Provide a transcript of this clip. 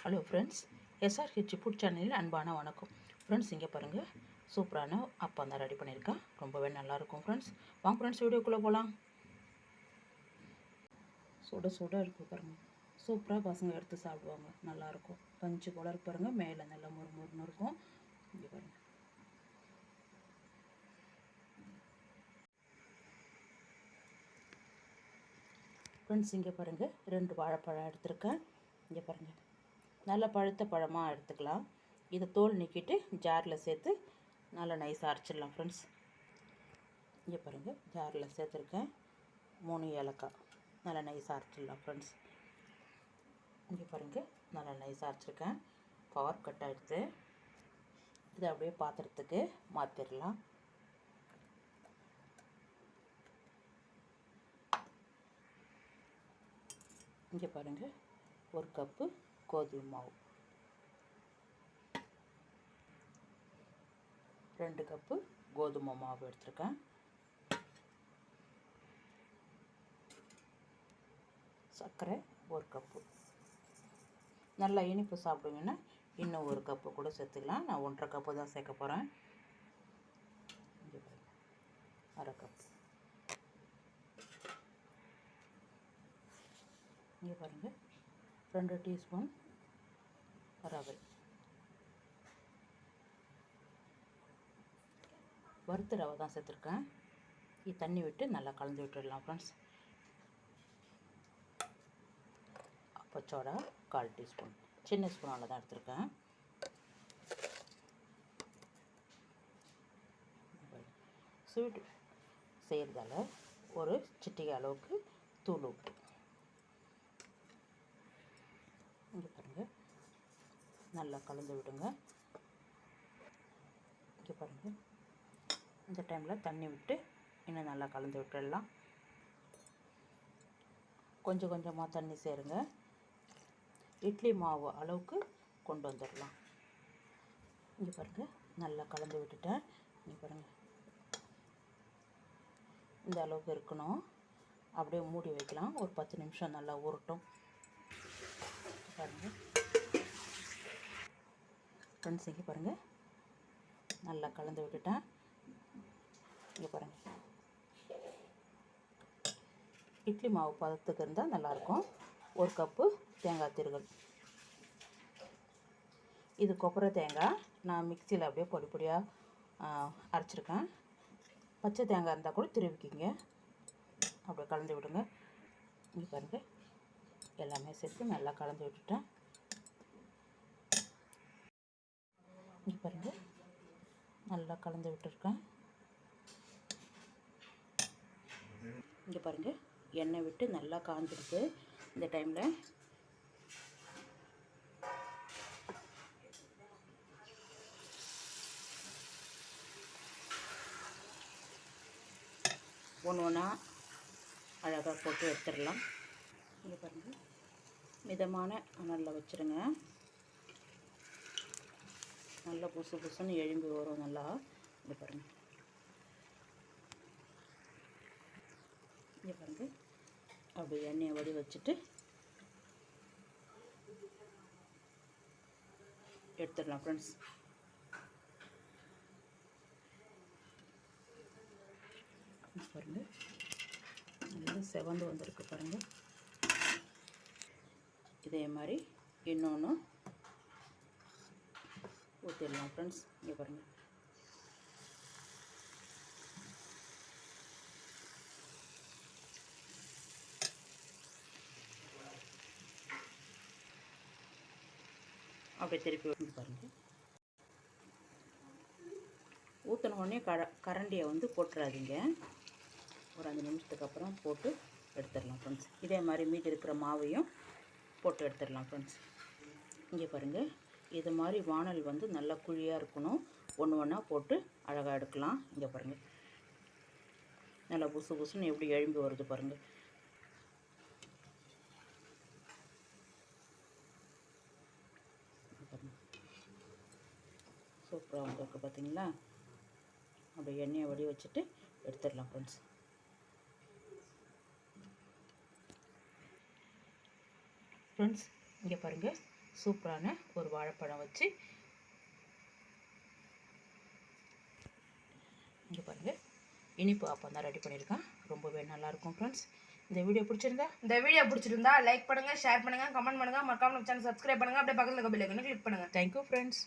Hello friends, SRH food சேனலில் அன்பான வணக்கம். ஃப்ரெண்ட்ஸ், இங்கே பாருங்கள், சூப்பரான அப்பம் தான் ரெடி பண்ணியிருக்கேன். ரொம்பவே நல்லாயிருக்கும் ஃப்ரெண்ட்ஸ். வாங்க ஃப்ரெண்ட்ஸ், வீடியோக்குள்ளே போகலாம். சுட சுட இருக்குது பாருங்கள். சூப்பராக பசங்க எடுத்து சாப்பிடுவாங்க. நல்லாயிருக்கும். பஞ்சு போல இருக்கு பாருங்கள். மேலே நல்லா முறுமுறுன்னு இருக்கும். இங்கே பாருங்கள். ஃப்ரெண்ட்ஸ், இங்கே பாருங்கள், 2 வாழைப்பழம் எடுத்திருக்கேன். இங்கே பாருங்கள், நல்ல பழுத்த பழமாக எடுத்துக்கலாம். இதை தோல் நீக்கிட்டு ஜாரில் சேர்த்து நல்லா நைஸாக அரைச்சிடலாம் ஃப்ரெண்ட்ஸ். இங்கே பாருங்கள், ஜாரில் சேர்த்துருக்கேன். 3 ஏலக்காய் நல்லா நைஸாக அரைச்சிடலாம் ஃப்ரெண்ட்ஸ். இங்கே பாருங்கள், நல்லா நைஸாக அரைச்சிருக்கேன். பவர் கட் ஆகிடுது. இதை அப்படியே பாத்திரத்துக்கு மாற்றிடலாம். இங்கே பாருங்கள், 1 கப்பு கோதுமை மாவு, 2 கப்பு கோதுமை மாவு எடுத்துருக்கேன். சர்க்கரை 1 கப்பு. நல்லா இனிப்பு சாப்பிடுங்கன்னா இன்னும் 1 கப்பு கூட சேர்த்துக்கலாம். நான் 1.5 கப்பு தான் சேர்க்க போகிறேன். இங்கே பாருங்கள், 1/2 கப்பு. இங்கே பாருங்கள், 2 டீஸ்பூன் ரவை. வறுத்த ரவை தான் சேர்த்துருக்கேன். இது தண்ணி விட்டு நல்லா கலந்து விட்டுடலாம் ஃப்ரெண்ட்ஸ். அப்பச்சோடா 1/4 டீஸ்பூன், சின்ன ஸ்பூனால் தான் எடுத்துருக்கேன். ஸ்வீட் செய்கிறதால ஒரு சிட்டிகை அளவுக்கு தூள் உப்பு. இங்கே பாருங்கள், நல்லா கலந்து விடுங்க. இங்கே பாருங்கள், இந்த டைமில் தண்ணி விட்டு இன்னும் நல்லா கலந்து விட்டுடலாம். கொஞ்சம் கொஞ்சமாக தண்ணி சேருங்க. இட்லி மாவு அளவுக்கு கொண்டு வந்துடலாம். இங்கே பாருங்கள், நல்லா கலந்து விட்டுட்டேன். இங்கே பாருங்கள், இந்த அளவுக்கு இருக்கணும். அப்படியே மூடி வைக்கலாம். ஒரு 10 நிமிஷம் நல்லா ஊறட்டும். பாருங்கள் ஃப்ரெண்ட்ஸ், இங்கே பாருங்கள், நல்லா கலந்து விட்டுட்டேன். இங்கே பாருங்கள், இட்லி மாவு பதத்துக்கு இருந்தால் நல்லாயிருக்கும். 1 கப்பு தேங்காய் திருகல். இது கொப்பரை தேங்காய். நான் மிக்சியில் அப்படியே பொடி பொடியாக அரைச்சிருக்கேன். பச்சை தேங்காய் இருந்தால் கூட திருவிக்கிங்க. அப்படியே கலந்து விடுங்க. இங்கே பாருங்கள், எல்லாமே சேர்த்து நல்லா கலந்து விட்டுட்டேன். இங்கே பாருங்கள், நல்லா கலந்து விட்டுருக்கேன். இங்கே பாருங்கள், எண்ணெய் விட்டு நல்லா காஞ்சிருக்கு. இந்த டைமில் ஒன்று ஒன்றா அழகாக போட்டு எடுத்துடலாம். இங்கே பாருங்கள், மிதமான அனலில் வச்சுருங்க. நல்லா புசு புசுன்னு எழும்பி வரும் நல்லா. இங்கே பாருங்கள், இங்கே பாருங்கள், அப்படி எண்ணெயை வடி வச்சுட்டு எடுத்துடலாம் ஃப்ரெண்ட்ஸ். பாருங்கள், நல்லா செவந்து வந்திருக்கு பாருங்கள். இதே மாதிரி இன்னொன்று ஊற்றிடலாம் ஃப்ரெண்ட்ஸ். இங்கே பாருங்கள், அப்படியே திருப்பி ஊற்றி பாருங்கள். ஊற்றின உடனே கரண்டியை வந்து போட்டுறாதீங்க. ஒரு 5 நிமிஷத்துக்கு அப்புறம் போட்டு எடுத்துடலாம் ஃப்ரெண்ட்ஸ். இதே மாதிரி மீதி இருக்கிற மாவையும் போட்டு எடுத்துடலாம் ஃப்ரெண்ட்ஸ். இங்கே பாருங்கள், இது மாதிரி வானல் வந்து நல்லா குழியாக இருக்கணும். ஒன்று ஒன்றா போட்டு அழகாக எடுக்கலாம். இங்கே பாருங்கள், நல்லா புசு புசுன்னு எப்படி எழும்பி வருது பாருங்கள். சூப்பராக வந்துருக்கு பார்த்தீங்களா. அப்படியே எண்ணெயை வடி வச்சுட்டு எடுத்துடலாம் ஃப்ரெண்ட்ஸ். ஃப்ரெண்ட்ஸ், இங்கே பாருங்கள், சூப்பரான ஒரு வாழைப்பழம் வச்சு இங்கே பாருங்கள் இனிப்பு ஆப்பம் தான் ரெடி பண்ணியிருக்கேன். ரொம்பவே நல்லாயிருக்கும் ஃப்ரெண்ட்ஸ். இந்த வீடியோ பிடிச்சிருந்தா லைக் பண்ணுங்கள், ஷேர் பண்ணுங்கள், கமெண்ட் பண்ணுங்கள், மறக்காம நம்ம சேனல் சப்ஸ்கிரைப் பண்ணுங்கள். அப்படியே பக்கத்தில் இருக்க பெல் ஐகானை கிளிக் பண்ணுங்கள். Thank you friends.